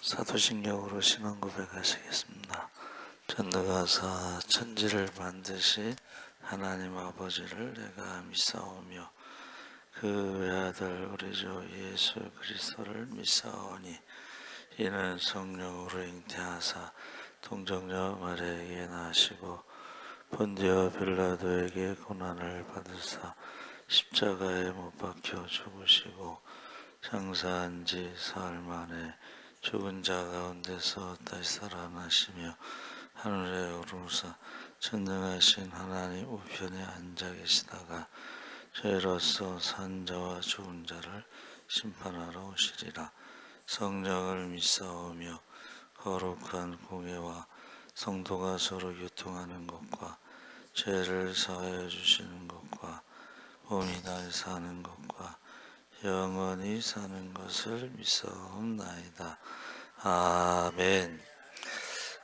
사도신경으로 신앙 고백하시겠습니다. 전능하사 천지를 만드시 하나님 아버지를 내가 믿사오며 그 외아들 우리 주 예수 그리스도를 믿사오니 이는 성령으로 잉태하사 동정녀 마리아에게 나시고 본디오 빌라도에게 고난을 받으사 십자가에 못 박혀 죽으시고 장사한 지 사흘 만에 죽은 자 가운데서 다시 살아나시며 하늘에 오르사 전능하신 하나님 우편에 앉아 계시다가 저희로서 산 자와 죽은 자를 심판하러 오시리라. 성령을 믿사오며 거룩한 공예와 성도가 서로 교통하는 것과 죄를 사하여 주시는 것과 몸이 다시 사는 것과 영원히 사는 것을 믿사옵나이다. 아멘.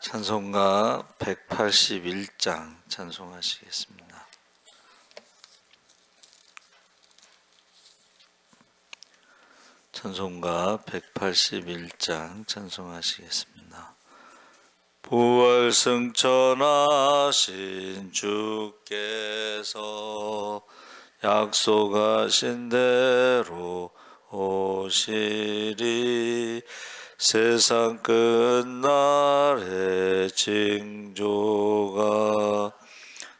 찬송가 181장 찬송하시겠습니다. 찬송가 181장 찬송하시겠습니다. 부활승천하신 주께서 약속하신 대로 오시리. 세상 끝날에 징조가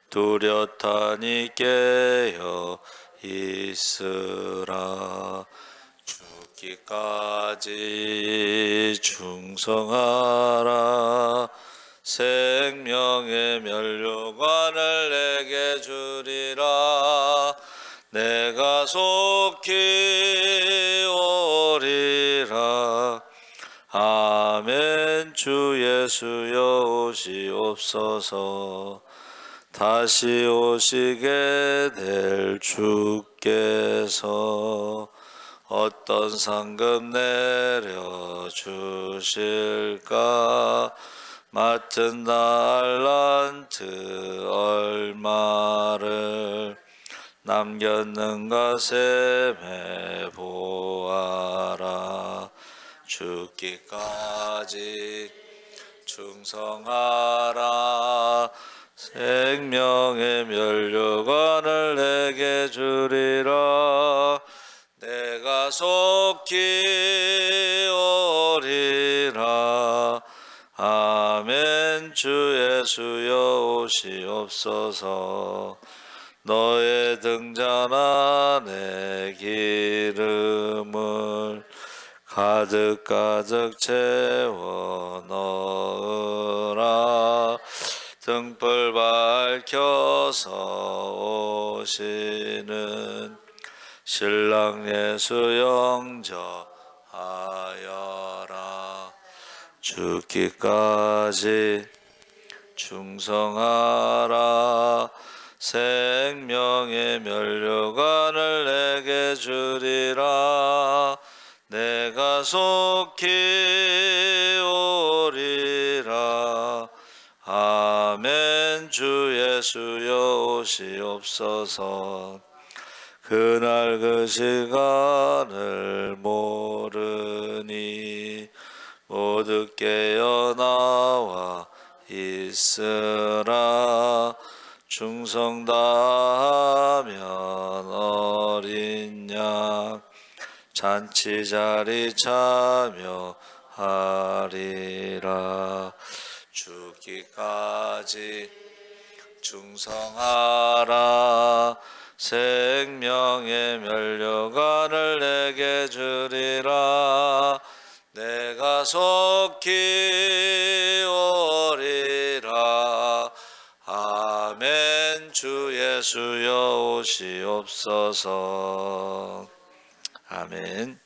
뚜렷하니 깨어 있으라. 죽기까지 충성하라. 생명의 면류관을 내게 주리라. 내가 속히 오리라. 아멘. 주 예수여 오시옵소서. 다시 오시게 될 주께서 어떤 상급 내려주실까? 맡은 달란트 얼마를 남겼는가 셈해 보아라. 죽기까지 충성하라. 생명의 면류관을 내게 주리라. 내가 속히 오리라. 아멘. 주 예수여 오시옵소서. 너의 등잔 안에 기름을 가득 채워 넣으라. 등불 밝혀서 오시는 신랑 예수 영접하여라. 죽기까지 충성하라. 생명의 면류관을 내게 주리라. 내가 속히 오리라. 아멘. 주 예수여 오시옵소서. 그날 그 시간을 모르니 모두 깨어나와 있으라. 충성 다하면 어린 양 잔치 자리 참여하리라. 죽기까지 충성하라. 생명의 면류관을 내게 주리라. 내가 속히 오리라. 아멘. 주 예수여 오시옵소서. 아멘.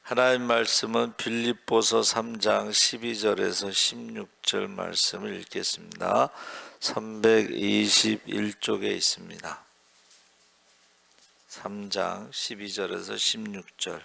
하나님 말씀은 빌립보서 3장 12절에서 16절 말씀을 읽겠습니다. 321쪽에 있습니다. 3장 12절에서 16절.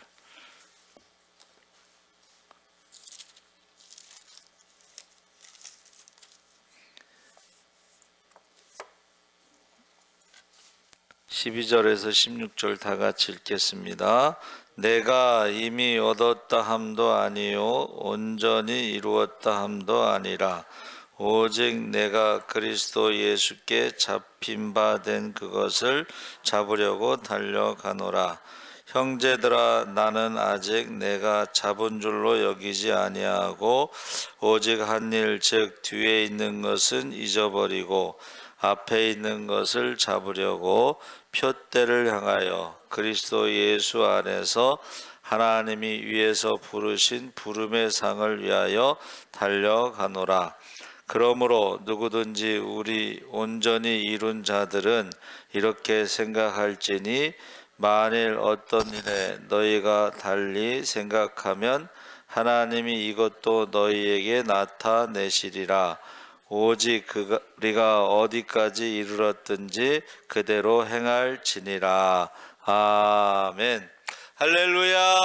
12절에서 16절 다 같이 읽겠습니다. 내가 이미 얻었다 함도 아니요 온전히 이루었다 함도 아니라 오직 내가 그리스도 예수께 잡힌 바 된 그것을 잡으려고 달려가노라. 형제들아, 나는 아직 내가 잡은 줄로 여기지 아니하고 오직 한 일 즉 뒤에 있는 것은 잊어버리고 앞에 있는 것을 잡으려고 표대를 향하여 그리스도 예수 안에서 하나님이 위에서 부르신 부름의 상을 위하여 달려가노라. 그러므로 누구든지 우리 온전히 이룬 자들은 이렇게 생각할지니 만일 어떤 일에 너희가 달리 생각하면 하나님이 이것도 너희에게 나타내시리라. 오직 우리가 어디까지 이르렀든지 그대로 행할지니라. 아멘. 할렐루야.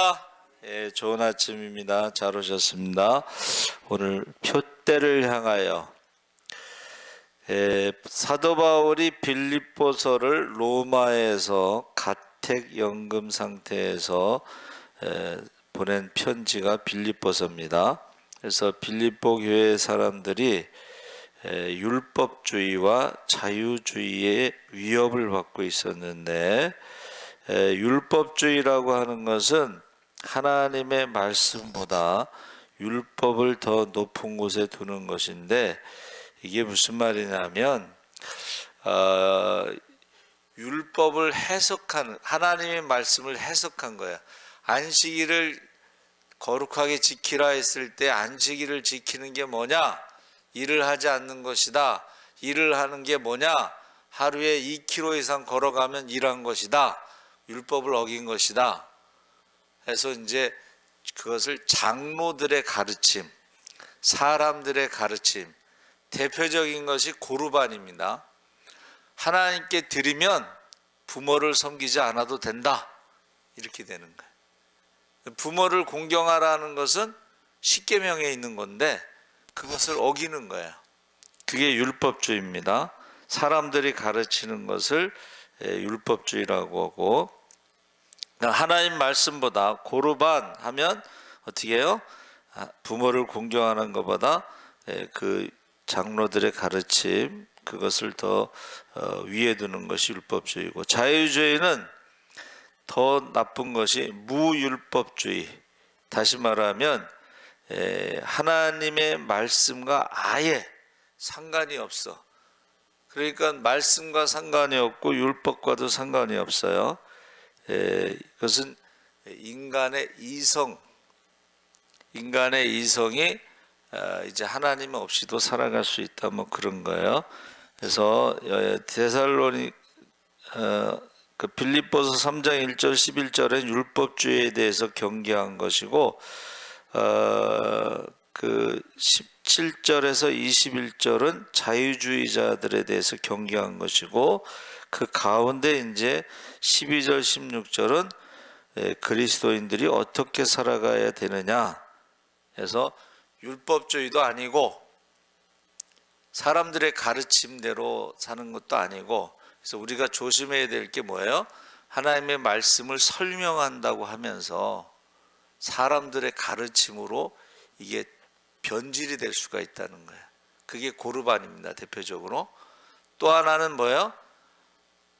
예, 좋은 아침입니다. 잘 오셨습니다. 오늘 표대를 향하여, 사도 바울이 빌립보서를 로마에서 가택연금 상태에서 보낸 편지가 빌립보서입니다. 그래서 빌립보 교회 사람들이 율법주의와 자유주의의 위협을 받고 있었는데, 율법주의라고 하는 것은 하나님의 말씀보다 율법을 더 높은 곳에 두는 것인데, 이게 무슨 말이냐면 율법을 해석하는, 하나님의 말씀을 해석한 거야. 안식일을 거룩하게 지키라 했을 때 안식일을 지키는 게 뭐냐? 일을 하지 않는 것이다. 일을 하는 게 뭐냐? 하루에 2km 이상 걸어가면 일한 것이다. 율법을 어긴 것이다. 해서 이제 그것을 장로들의 가르침, 사람들의 가르침, 대표적인 것이 고르반입니다. 하나님께 드리면 부모를 섬기지 않아도 된다. 이렇게 되는 거예요. 부모를 공경하라는 것은 십계명에 있는 건데 그것을 어기는 거예요. 그게 율법주의입니다. 사람들이 가르치는 것을 율법주의라고 하고, 하나님 말씀보다 고르반 하면 어떻게 해요? 부모를 공경하는 것보다 그 장로들의 가르침, 그것을 더 위에 두는 것이 율법주의고, 자유주의는 더 나쁜 것이 무율법주의. 다시 말하면 하나님의 말씀과 아예 상관이 없어. 그러니까 말씀과 상관이 없고 율법과도 상관이 없어요. 그것은 인간의 이성이 이제 하나님 없이도 살아갈 수 있다, 뭐 그런 거예요. 그래서 그 빌립보서 3장 1절 11절은 율법주의에 대해서 경계한 것이고, 그 17절에서 21절은 자유주의자들에 대해서 경계한 것이고, 그 가운데 이제 12절 16절은 그리스도인들이 어떻게 살아가야 되느냐 해서 율법주의도 아니고 사람들의 가르침대로 사는 것도 아니고, 그래서 우리가 조심해야 될 게 뭐예요? 하나님의 말씀을 설명한다고 하면서 사람들의 가르침으로 이게 변질이 될 수가 있다는 거예요. 그게 고르반입니다, 대표적으로. 또 하나는 뭐예요?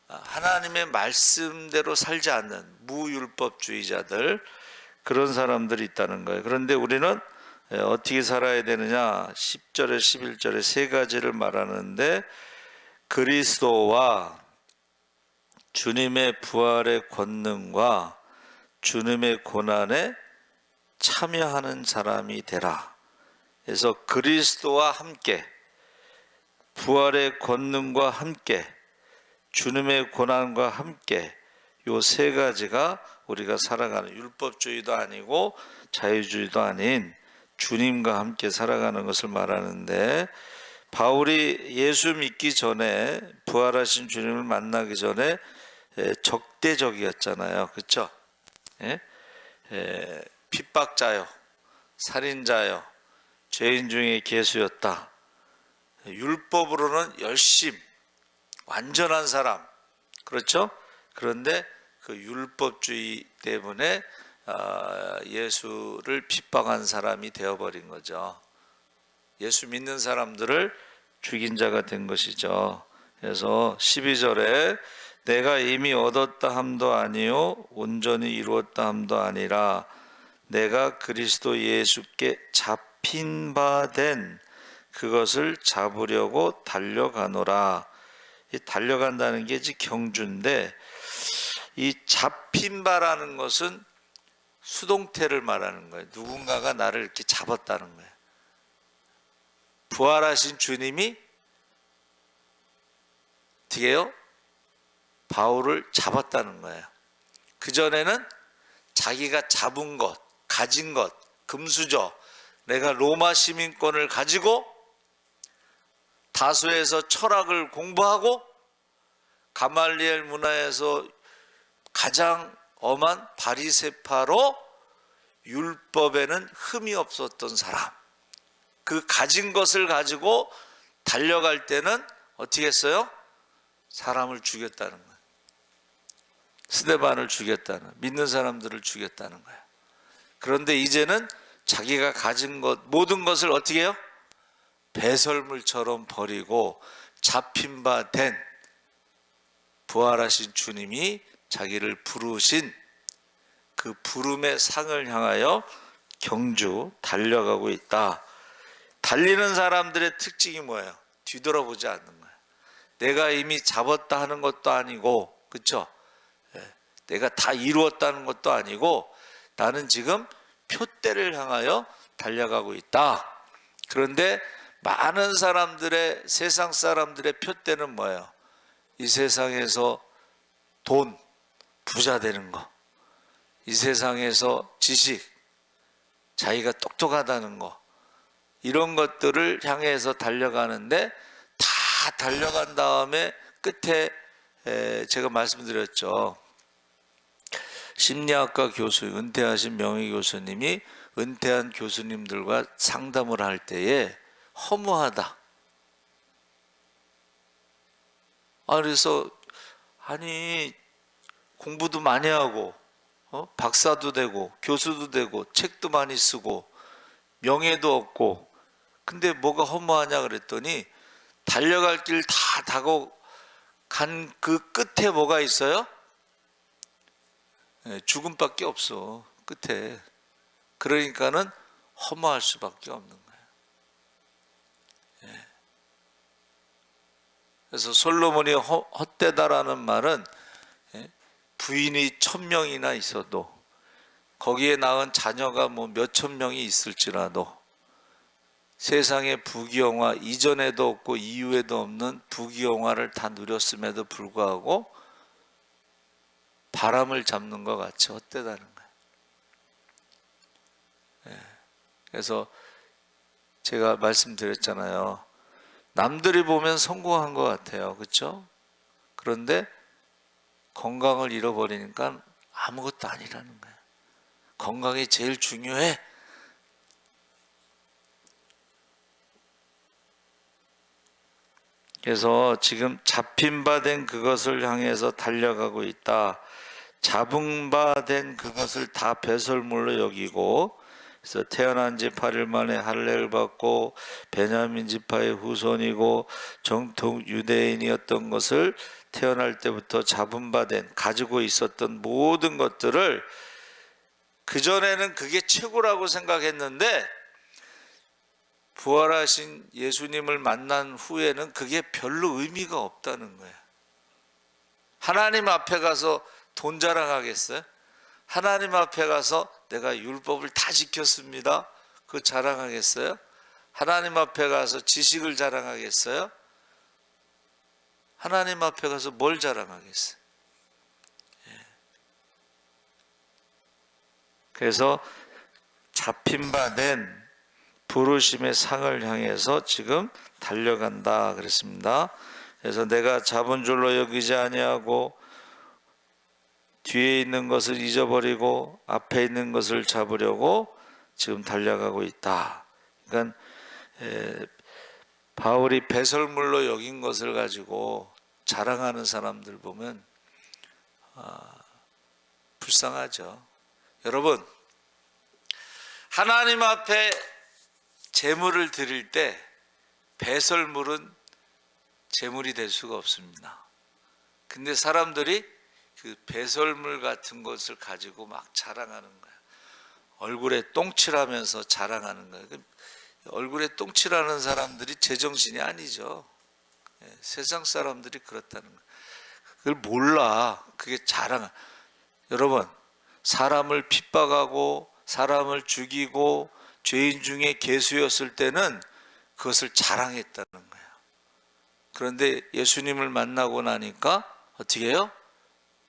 하나님의 말씀대로 살지 않는 무율법주의자들, 그런 사람들이 있다는 거예요. 그런데 우리는 어떻게 살아야 되느냐? 10절에 11절에 세 가지를 말하는데, 그리스도와 주님의 부활의 권능과 주님의 고난에 참여하는 사람이 되라. 그래서 그리스도와 함께, 부활의 권능과 함께, 주님의 고난과 함께, 요 세 가지가 우리가 살아가는, 율법주의도 아니고 자유주의도 아닌 주님과 함께 살아가는 것을 말하는데, 바울이 예수 믿기 전에, 부활하신 주님을 만나기 전에 적대적이었잖아요. 그렇죠? 핍박자요, 살인자요, 죄인 중에 괴수였다. 율법으로는 열심, 완전한 사람, 그렇죠? 그런데 그 율법주의 때문에 예수를 핍박한 사람이 되어버린 거죠. 예수 믿는 사람들을 죽인 자가 된 것이죠. 그래서 12절에 내가 이미 얻었다 함도 아니요 온전히 이루었다 함도 아니라 내가 그리스도 예수께 잡힌 바 된 그것을 잡으려고 달려가노라. 이 달려간다는 게 이제 경주인데, 이 잡힌 바라는 것은 수동태를 말하는 거예요. 누군가가 나를 이렇게 잡았다는 거예요. 부활하신 주님이 어떻게 해요? 바울을 잡았다는 거예요. 그전에는 자기가 잡은 것, 가진 것, 금수저, 내가 로마 시민권을 가지고 다수에서 철학을 공부하고 가말리엘 문화에서 가장 엄한 바리새파로 율법에는 흠이 없었던 사람, 그 가진 것을 가지고 달려갈 때는 어떻게 했어요? 사람을 죽였다는 거예요. 스데반을 죽였다는, 믿는 사람들을 죽였다는 거예요. 그런데 이제는 자기가 가진 것, 모든 것을 어떻게 해요? 배설물처럼 버리고 잡힌 바 된 부활하신 주님이 자기를 부르신 그 부름의 상을 향하여 경주 달려가고 있다. 달리는 사람들의 특징이 뭐예요? 뒤돌아보지 않는 거예요. 내가 이미 잡았다 하는 것도 아니고, 그렇죠? 내가 다 이루었다는 것도 아니고, 나는 지금 표대를 향하여 달려가고 있다. 그런데 많은 사람들의, 세상 사람들의 표대는 뭐예요? 이 세상에서 돈, 부자 되는 거, 이 세상에서 지식, 자기가 똑똑하다는 거, 이런 것들을 향해서 달려가는데, 다 달려간 다음에 끝에 제가 말씀드렸죠. 심리학과 교수, 은퇴하신 명예 교수님이 은퇴한 교수님들과 상담을 할 때에 허무하다. 그래서 아니 공부도 많이 하고 박사도 되고 교수도 되고 책도 많이 쓰고 명예도 얻고, 근데 뭐가 허무하냐 그랬더니 달려갈 길 다 타고 간 그 끝에 뭐가 있어요? 죽음밖에 없어, 끝에. 그러니까는 허무할 수밖에 없는 거예요. 그래서 솔로몬이 헛되다라는 말은 부인이 1000명이나 있어도, 거기에 낳은 자녀가 뭐 몇천 명이 있을지라도, 세상의 부귀영화 이전에도 없고 이후에도 없는 부귀영화를 다 누렸음에도 불구하고 바람을 잡는 것 같이 헛되다는 거예요. 그래서 제가 말씀드렸잖아요. 남들이 보면 성공한 것 같아요, 그렇죠? 그런데 건강을 잃어버리니까 아무것도 아니라는 거예요. 건강이 제일 중요해. 그래서 지금 잡힌 바 된 그것을 향해서 달려가고 있다. 잡은 바 된 그것을 다 배설물로 여기고, 그래서 태어난 지 8일 만에 할례를 받고 베냐민 지파의 후손이고 정통 유대인이었던 것을 태어날 때부터 잡은 바 된, 가지고 있었던 모든 것들을, 그전에는 그게 최고라고 생각했는데 부활하신 예수님을 만난 후에는 그게 별로 의미가 없다는 거예요. 하나님 앞에 가서 돈 자랑하겠어요? 하나님 앞에 가서 내가 율법을 다 지켰습니다, 그거 자랑하겠어요? 하나님 앞에 가서 지식을 자랑하겠어요? 하나님 앞에 가서 뭘 자랑하겠어요? 그래서 잡힌 바 된 부르심의 상을 향해서 지금 달려간다 그랬습니다. 그래서 내가 잡은 줄로 여기지 아니하고 뒤에 있는 것을 잊어버리고 앞에 있는 것을 잡으려고 지금 달려가고 있다. 그러니까 바울이 배설물로 여긴 것을 가지고 자랑하는 사람들 보면 불쌍하죠. 여러분, 하나님 앞에 제물을 드릴 때 배설물은 제물이 될 수가 없습니다. 근데 사람들이 그 배설물 같은 것을 가지고 막 자랑하는 거예요. 얼굴에 똥칠하면서 자랑하는 거예요. 얼굴에 똥칠하는 사람들이 제정신이 아니죠. 세상 사람들이 그렇다는 거예요. 그걸 몰라. 그게 자랑. 여러분, 사람을 핍박하고 사람을 죽이고 죄인 중에 괴수였을 때는 그것을 자랑했다는 거예요. 그런데 예수님을 만나고 나니까 어떻게 해요?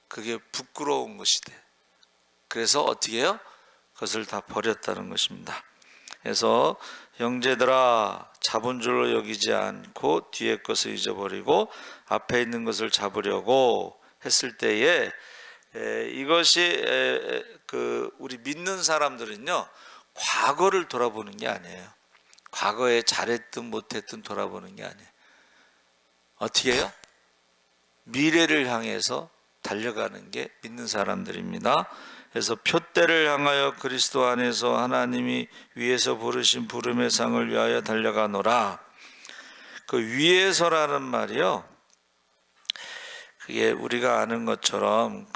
그게 부끄러운 것이 돼. 그래서 어떻게 해요? 그것을 다 버렸다는 것입니다. 그래서 형제들아, 잡은 줄로 여기지 않고 뒤에 것을 잊어버리고 앞에 있는 것을 잡으려고 했을 때에 이것이 우리 믿는 사람들은요, 과거를 돌아보는 게 아니에요. 과거에 잘했든 못했든 돌아보는 게 아니에요. 어떻게 해요? 미래를 향해서 달려가는 게 믿는 사람들입니다. 그래서 표대를 향하여 그리스도 안에서 하나님이 위에서 부르신 부름의 상을 위하여 달려가노라. 그 위에서라는 말이요, 그게 우리가 아는 것처럼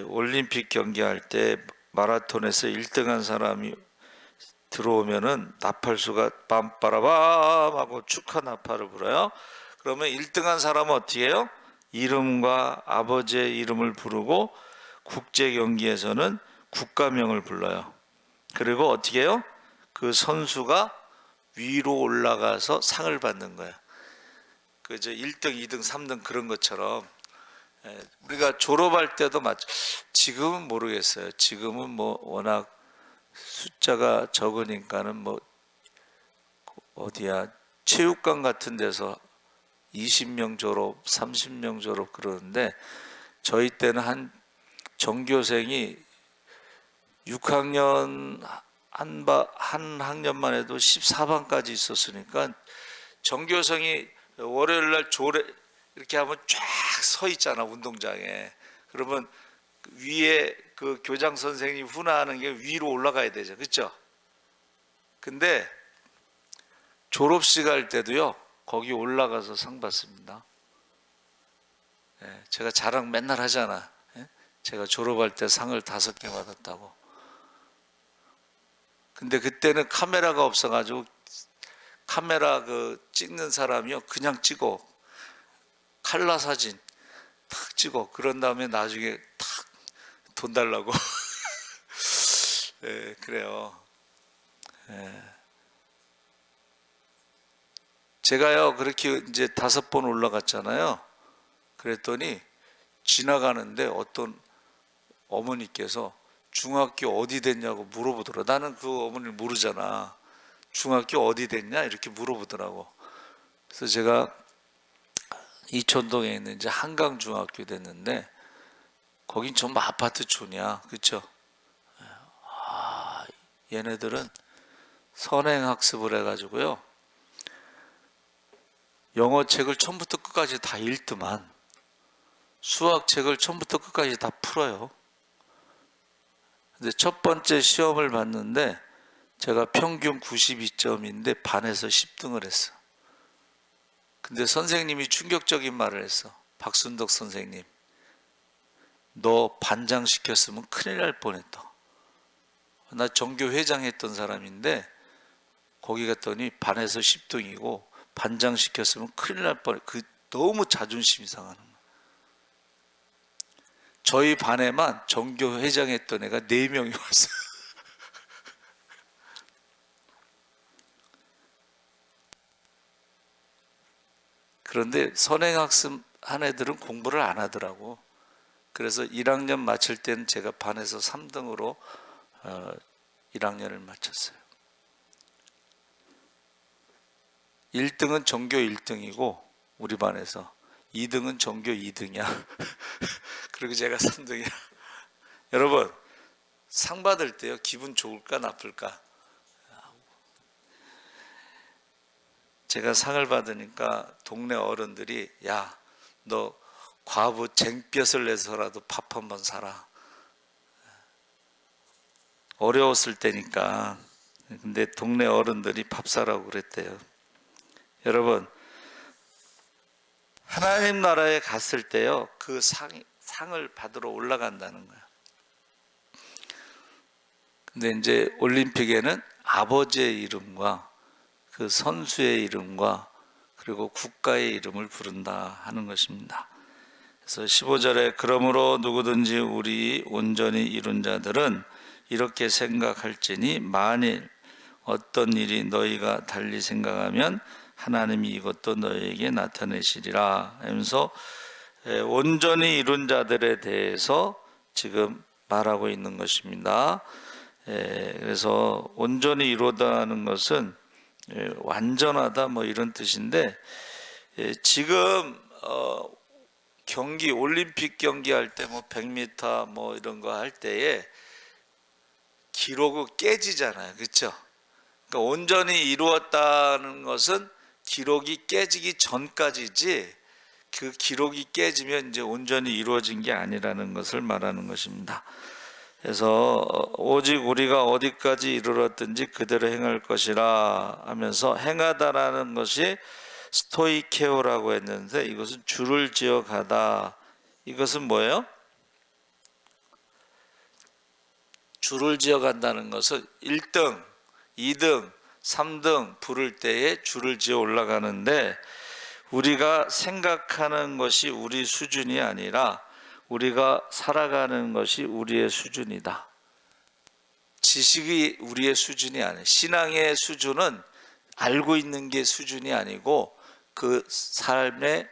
올림픽 경기할 때 마라톤에서 1등한 사람이 들어오면은 나팔수가 빰빠라밤 하고 축하 나팔을 불어요. 그러면 1등한 사람은 어떻게 해요? 이름과 아버지의 이름을 부르고 국제 경기에서는 국가명을 불러요. 그리고 어떻게 해요? 그 선수가 위로 올라가서 상을 받는 거예요. 그저 1등, 2등, 3등 그런 것처럼 우리가 졸업할 때도 지금은 모르겠어요. 지금은 뭐 워낙 숫자가 적으니까는 뭐 어디야 체육관 같은 데서 20명 졸업, 30명 졸업 그러는데 저희 때는 한 전교생이 6학년 한 학년만 해도 14반까지 있었으니까 전교생이 월요일 날 조례 이렇게 하면 쫙 서 있잖아, 운동장에. 그러면 위에 그 교장 선생님이 훈화하는 게 위로 올라가야 되죠. 그렇죠? 근데 졸업식 할 때도요, 거기 올라가서 상 받습니다. 제가 자랑 맨날 하잖아. 제가 졸업할 때 상을 5개 받았다고. 근데 그때는 카메라가 없어가지고 카메라 찍는 사람이요, 그냥 찍어. 칼라 사진 탁 찍어. 그런 다음에 나중에 탁 돈 달라고. 그래요. 제가요, 그렇게 이제 5번 올라갔잖아요. 그랬더니 지나가는데 어떤 어머니께서 중학교 어디 됐냐고 물어보더라고. 나는 그 어머니를 모르잖아. 중학교 어디 됐냐 이렇게 물어보더라고. 그래서 제가 이촌동에 있는 이제 한강중학교 됐는데 거긴 전부 아파트촌이야. 그렇죠? 얘네들은 선행학습을 해가지고요, 영어책을 처음부터 끝까지 다 읽더만 수학책을 처음부터 끝까지 다 풀어요. 근데 첫 번째 시험을 봤는데 제가 평균 92점인데 반에서 10등을 했어. 근데 선생님이 충격적인 말을 했어. 박순덕 선생님, 너 반장 시켰으면 큰일 날 뻔했다. 나 전교 회장 했던 사람인데 거기 갔더니 반에서 10등이고 반장 시켰으면 큰일 날 뻔해. 너무 자존심이 상하는 거야. 저희 반에만 전교 회장 했던 애가 4명이 왔어요. 그런데 선행학습 한 애들은 공부를 안 하더라고. 그래서 1학년 마칠 때는 제가 반에서 3등으로 1학년을 마쳤어요. 1등은 전교 1등이고 우리 반에서 2등은 전교 2등이야. 그리고 제가 3등이야. 여러분, 상 받을 때요, 기분 좋을까 나쁠까? 제가 상을 받으니까 동네 어른들이, 야, 너 과부 쟁볕을 내서라도 밥 한 번 사라. 어려웠을 때니까. 근데 동네 어른들이 밥 사라고 그랬대요. 여러분, 하나님 나라에 갔을 때요, 그 상을 받으러 올라간다는 거예요. 근데 이제 올림픽에는 아버지의 이름과 그 선수의 이름과 그리고 국가의 이름을 부른다 하는 것입니다. 그래서 15절에 그러므로 누구든지 우리 온전히 이룬 자들은 이렇게 생각할지니 만일 어떤 일이 너희가 달리 생각하면 하나님이 이것도 너희에게 나타내시리라 하면서 온전히 이룬 자들에 대해서 지금 말하고 있는 것입니다. 그래서 온전히 이루다는 것은 완전하다 뭐 이런 뜻인데, 지금 경기 올림픽 경기 할 때 뭐 100m 뭐 이런 거 할 때에 기록이 깨지잖아요, 그렇죠? 그러니까 온전히 이루었다는 것은 기록이 깨지기 전까지지, 그 기록이 깨지면 이제 온전히 이루어진 게 아니라는 것을 말하는 것입니다. 그래서 오직 우리가 어디까지 이르렀든지 그대로 행할 것이라 하면서, 행하다라는 것이 스토이케오라고 했는데 이것은 줄을 지어 가다. 이것은 뭐예요? 줄을 지어 간다는 것은 1등, 2등, 3등 부를 때에 줄을 지어 올라가는데, 우리가 생각하는 것이 우리 수준이 아니라 우리가 살아가는 것이 우리의 수준이다. 지식이 우리의 수준이 아니에요. 신앙의 수준은 알고 있는 게 수준이 아니고 그 삶의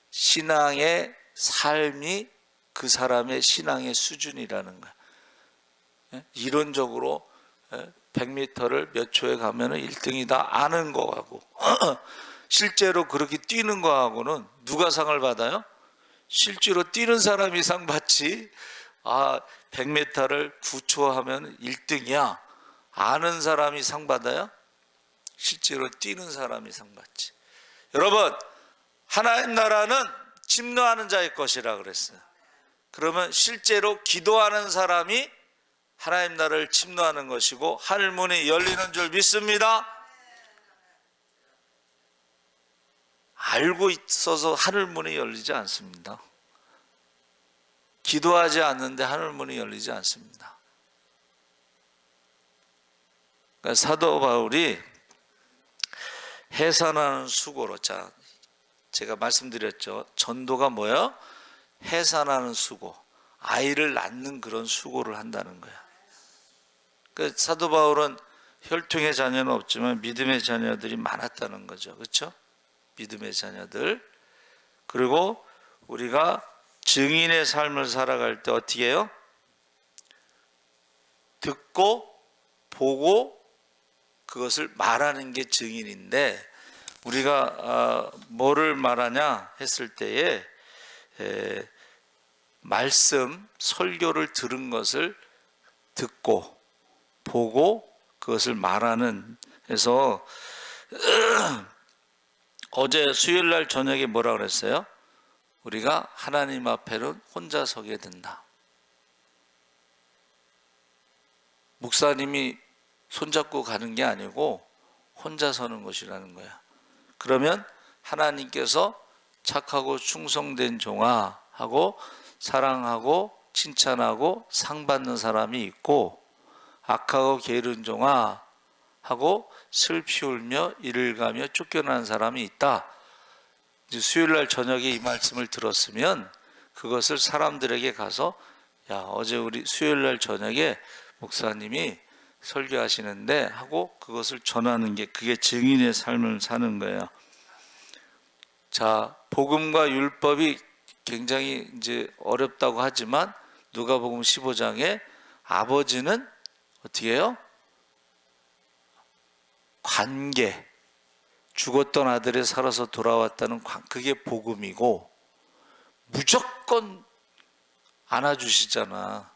신앙의 삶이 그 사람의 신앙의 수준이라는 거예요. 이론적으로 100m를 몇 초에 가면 1등이다 아는 거하고 실제로 그렇게 뛰는 거하고는 누가 상을 받아요? 실제로 뛰는 사람이 상 받지. 100m를 9초 하면 1등이야 아는 사람이 상 받아요? 실제로 뛰는 사람이 상 받지. 여러분, 하나님 나라는 침노하는 자의 것이라 그랬어요. 그러면 실제로 기도하는 사람이 하나님 나라를 침노하는 것이고 하늘 문이 열리는 줄 믿습니다. 알고 있어서 하늘 문이 열리지 않습니다. 기도하지 않는데 하늘 문이 열리지 않습니다. 그러니까 사도 바울이 해산하는 수고로, 제가 말씀드렸죠. 전도가 뭐예요? 해산하는 수고, 아이를 낳는 그런 수고를 한다는 거예요. 그러니까 사도 바울은 혈통의 자녀는 없지만 믿음의 자녀들이 많았다는 거죠. 그렇죠? 믿음의 자녀들. 그리고 우리가 증인의 삶을 살아갈 때 어떻게 해요? 듣고 보고 그것을 말하는 게 증인인데, 우리가 뭐를 말하냐 했을 때에 말씀, 설교를 들은 것을 듣고 보고 그것을 말하는. 그래서 어제 수요일날 저녁에 뭐라 그랬어요? 우리가 하나님 앞에는 혼자 서게 된다. 목사님이 손잡고 가는 게 아니고 혼자 서는 것이라는 거야. 그러면 하나님께서 착하고 충성된 종아 하고 사랑하고 칭찬하고 상 받는 사람이 있고, 악하고 게으른 종아 하고 슬피 울며 이를 가며 쫓겨나는 사람이 있다. 수요일날 저녁에 이 말씀을 들었으면 그것을 사람들에게 가서, 야, 어제 우리 수요일날 저녁에 목사님이 설교하시는데 하고 그것을 전하는 게, 그게 증인의 삶을 사는 거예요. 자, 복음과 율법이 굉장히 이제 어렵다고 하지만 누가복음 15장에 아버지는 어떻게 해요? 관계, 죽었던 아들이 살아서 돌아왔다는 그게 복음이고, 무조건 안아주시잖아.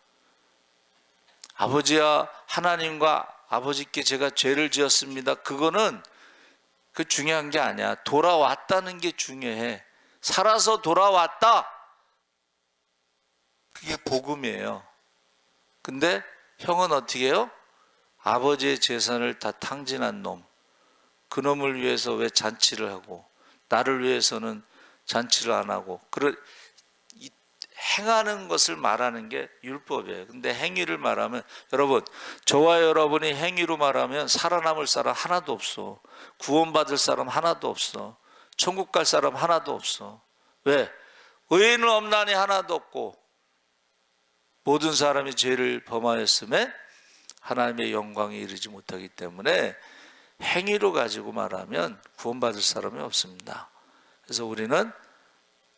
아버지야, 하나님과 아버지께 제가 죄를 지었습니다. 그거는 그 중요한 게 아니야. 돌아왔다는 게 중요해. 살아서 돌아왔다. 그게 복음이에요. 근데 형은 어떻게 해요? 아버지의 재산을 다 탕진한 놈. 그놈을 위해서 왜 잔치를 하고 나를 위해서는 잔치를 안 하고 행하는 것을 말하는 게 율법이에요. 근데 행위를 말하면, 여러분, 저와 여러분이 행위로 말하면 살아남을 사람 하나도 없어. 구원받을 사람 하나도 없어. 천국 갈 사람 하나도 없어. 왜? 의인은 없나니 하나도 없고 모든 사람이 죄를 범하였음에 하나님의 영광에 이르지 못하기 때문에 행위로 가지고 말하면 구원받을 사람이 없습니다. 그래서 우리는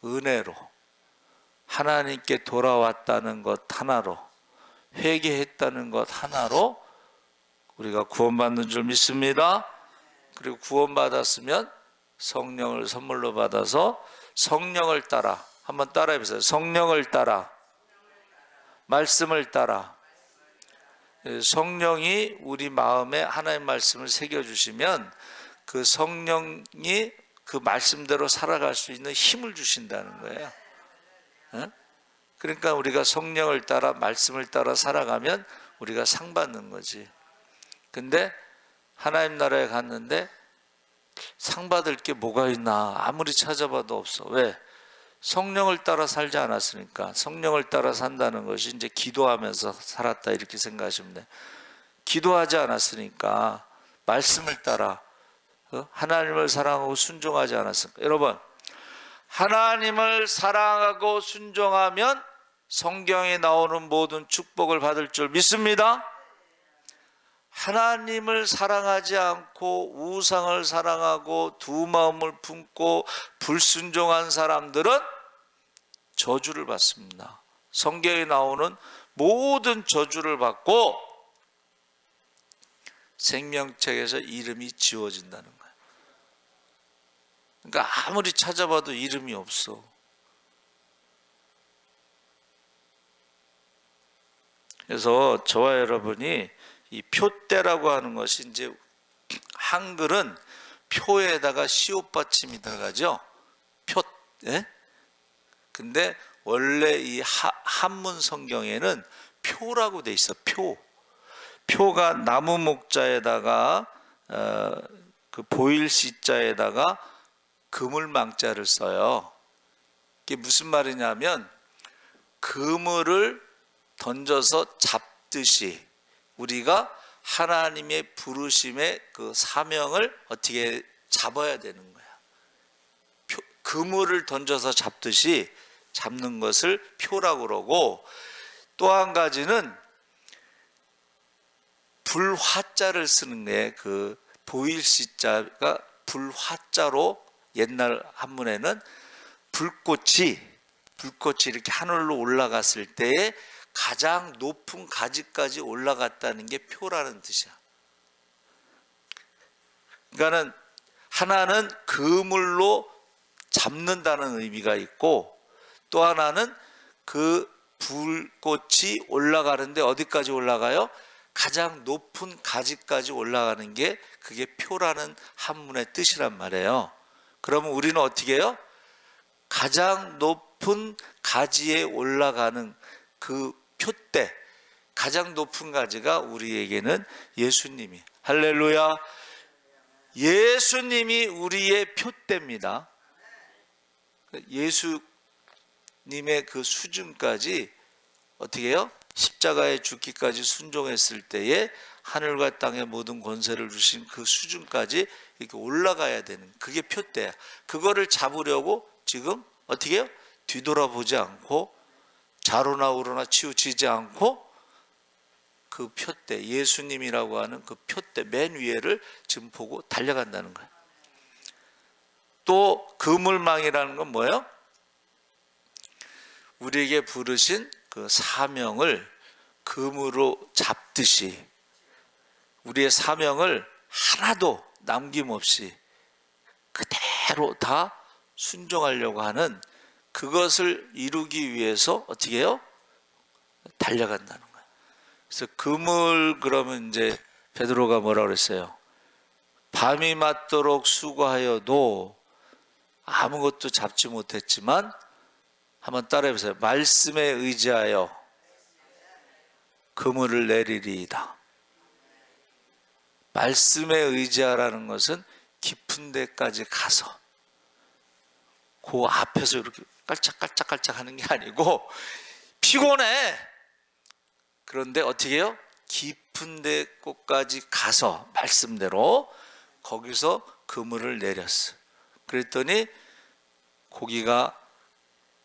은혜로 하나님께 돌아왔다는 것 하나로, 회개했다는 것 하나로 우리가 구원받는 줄 믿습니다. 그리고 구원받았으면 성령을 선물로 받아서 성령을 따라, 한번 따라해 보세요. 성령을 따라, 말씀을 따라. 성령이 우리 마음에 하나님의 말씀을 새겨주시면 그 성령이 그 말씀대로 살아갈 수 있는 힘을 주신다는 거예요. 그러니까 우리가 성령을 따라 말씀을 따라 살아가면 우리가 상 받는 거지. 근데 하나님 나라에 갔는데 상 받을 게 뭐가 있나 아무리 찾아봐도 없어. 왜? 성령을 따라 살지 않았으니까. 성령을 따라 산다는 것이 이제 기도하면서 살았다 이렇게 생각하시면 돼. 기도하지 않았으니까 말씀을 따라 하나님을 사랑하고 순종하지 않았으니까. 여러분, 하나님을 사랑하고 순종하면 성경에 나오는 모든 축복을 받을 줄 믿습니다. 하나님을 사랑하지 않고 우상을 사랑하고 두 마음을 품고 불순종한 사람들은 저주를 받습니다. 성경에 나오는 모든 저주를 받고 생명책에서 이름이 지워진다는 거예요. 그러니까 아무리 찾아봐도 이름이 없어. 그래서 저와 여러분이 이 표대라고 하는 것이, 이제 한글은 표에다가 시옷 받침이 들어가죠. 표. 예? 근데 원래 이 한문 성경에는 표라고 돼 있어. 표가 나무 목자에다가 그 보일 시자에다가 그물망자를 써요. 이게 무슨 말이냐면 그물을 던져서 잡듯이 우리가 하나님의 부르심의 그 사명을 어떻게 잡아야 되는 거야. 그물을 던져서 잡듯이 잡는 것을 표라고 그러고, 또 한 가지는 불화자를 쓰는 거예요. 그 보일 시자가 불화자로, 옛날 한문에는 불꽃이 이렇게 하늘로 올라갔을 때에 가장 높은 가지까지 올라갔다는 게 표라는 뜻이야. 그러니까는 하나는 그물로 잡는다는 의미가 있고, 또 하나는 그 불꽃이 올라가는데 어디까지 올라가요? 가장 높은 가지까지 올라가는 게 그게 표라는 한문의 뜻이란 말이에요. 그러면 우리는 어떻게 해요? 가장 높은 가지에 올라가는 그 표대, 가장 높은 가지가 우리에게는 예수님이, 할렐루야, 예수님이 우리의 표대입니다. 예수님의 그 수준까지 어떻게 해요? 십자가에 죽기까지 순종했을 때에 하늘과 땅의 모든 권세를 주신 그 수준까지 이렇게 올라가야 되는, 그게 표대야. 그거를 잡으려고 지금 어떻게 해요? 뒤돌아보지 않고 좌로나 우로나 치우치지 않고 그 표대, 예수님이라고 하는 그 표대 맨 위에를 지금 보고 달려간다는 거예요. 또 그물망이라는 건 뭐예요? 우리에게 부르신 그 사명을 그물로 잡듯이 우리의 사명을 하나도 남김없이 그대로 다 순종하려고 하는, 그것을 이루기 위해서 어떻게 해요? 달려간다는 거예요. 그래서 그물, 그러면 이제 베드로가 뭐라 그랬어요? 밤이 맞도록 수고하여도 아무것도 잡지 못했지만 한번 따라해보세요. 말씀에 의지하여 그물을 내리리이다. 말씀에 의지하라는 것은 깊은 데까지 가서 그 앞에서 이렇게 깔짝깔짝깔짝 하는 게 아니고 피곤해. 그런데 어떻게 해요? 깊은 데 곳까지 가서 말씀대로 거기서 그물을 내렸어. 그랬더니 고기가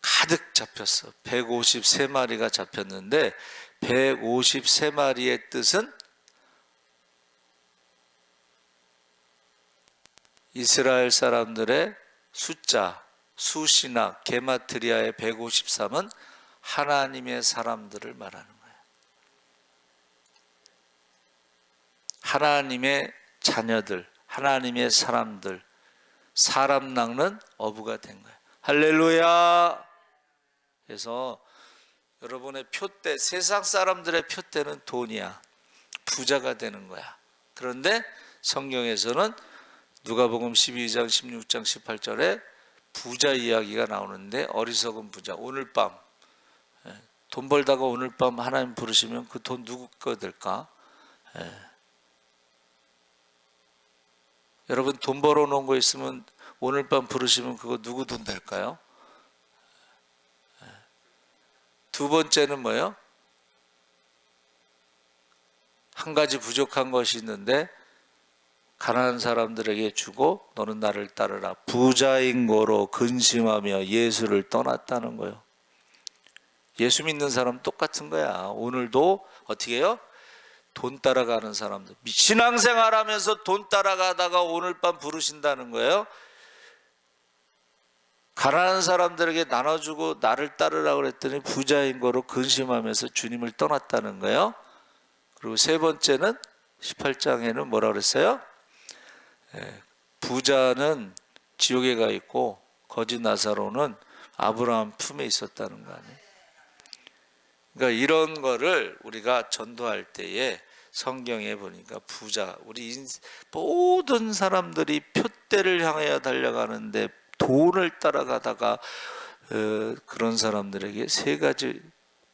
가득 잡혔어. 153마리가 잡혔는데 153마리의 뜻은 이스라엘 사람들의 숫자, 수신학, 게마트리아의 153은 하나님의 사람들을 말하는 거예요. 하나님의 자녀들, 하나님의 사람들, 사람 낚는 어부가 된 거예요. 할렐루야. 그래서 여러분의 표대, 세상 사람들의 표대는 돈이야. 부자가 되는 거야. 그런데 성경에서는 누가복음 12장, 16장, 18절에 부자 이야기가 나오는데 어리석은 부자, 오늘 밤 돈 벌다가 오늘 밤 하나님 부르시면 그 돈 누구 거 될까? 여러분 돈 벌어놓은 거 있으면 오늘 밤 부르시면 그거 누구 돈 될까요? 두 번째는 뭐예요? 한 가지 부족한 것이 있는데 가난한 사람들에게 주고 너는 나를 따르라. 부자인 거로 근심하며 예수를 떠났다는 거예요. 예수 믿는 사람 똑같은 거야. 오늘도 어떻게 해요? 돈 따라가는 사람들, 신앙생활하면서 돈 따라가다가 오늘 밤 부르신다는 거예요. 가난한 사람들에게 나눠주고 나를 따르라고 그랬더니 부자인 거로 근심하면서 주님을 떠났다는 거예요. 그리고 세 번째는 18장에는 뭐라 그랬어요? 부자는 지옥에 가 있고 거지 나사로는 아브라함 품에 있었다는 거 아니에요? 그러니까 이런 거를 우리가 전도할 때에 성경에 보니까 부자, 우리 모든 사람들이 표대를 향하여 달려가는데 돈을 따라가다가 그런 사람들에게 세 가지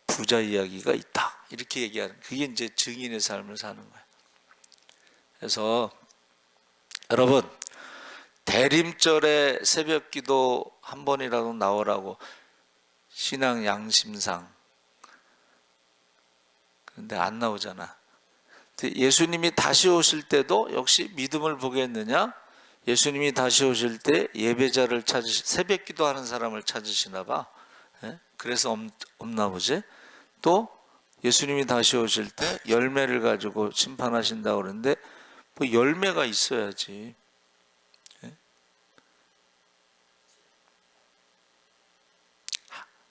부자 이야기가 있다. 이렇게 얘기하는, 그게 이제 증인의 삶을 사는 거예요. 그래서 여러분 대림절에 새벽기도 한 번이라도 나오라고 신앙 양심상, 근데 안 나오잖아. 예수님이 다시 오실 때도 역시 믿음을 보겠느냐? 예수님이 다시 오실 때 예배자를 새벽기도 하는 사람을 찾으시나 봐. 그래서 없나 보지. 또 예수님이 다시 오실 때 열매를 가지고 심판하신다고 그러는데 뭐 열매가 있어야지.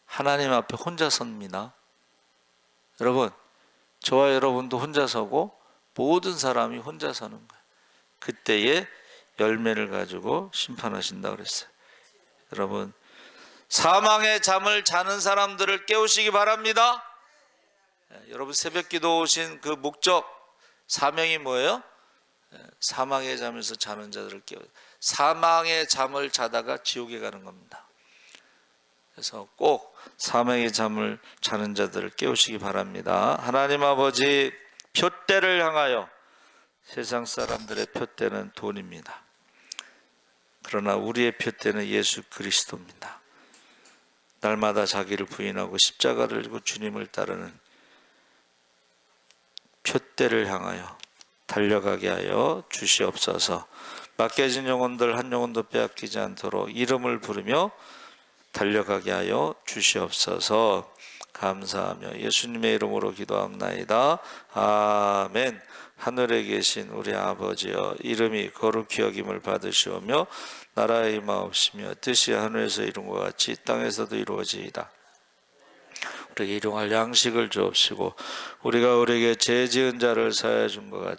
하나님 앞에 혼자 섭니다. 여러분, 저와 여러분도 혼자 서고 모든 사람이 혼자 서는 거예요. 그때에 열매를 가지고 심판하신다고 그랬어요. 여러분, 사망의 잠을 자는 사람들을 깨우시기 바랍니다. 여러분 새벽기도 오신 그 목적, 사명이 뭐예요? 사망의 잠에서 자는 자들을 깨워, 사망의 잠을 자다가 지옥에 가는 겁니다. 그래서 꼭 사망의 잠을 자는 자들을 깨우시기 바랍니다. 하나님 아버지, 표대를 향하여, 세상 사람들의 표대는 돈입니다. 그러나 우리의 표대는 예수 그리스도입니다. 날마다 자기를 부인하고 십자가를 지고 주님을 따르는 표대를 향하여 달려가게 하여 주시옵소서. 맡겨진 영혼들 한 영혼도 빼앗기지 않도록 이름을 부르며 달려가게 하여 주시옵소서. 감사하며 예수님의 이름으로 기도합나이다. 아멘. 하늘에 계신 우리 아버지여, 이름이 거룩히 여김을 받으시오며 나라의 임하옵시며 뜻이 하늘에서 이룬 것 같이 땅에서도 이루어지이다. 우리에게 일용할 양식을 주옵시고 우리가 우리에게 죄 지은 자를 사하여 준 것 같이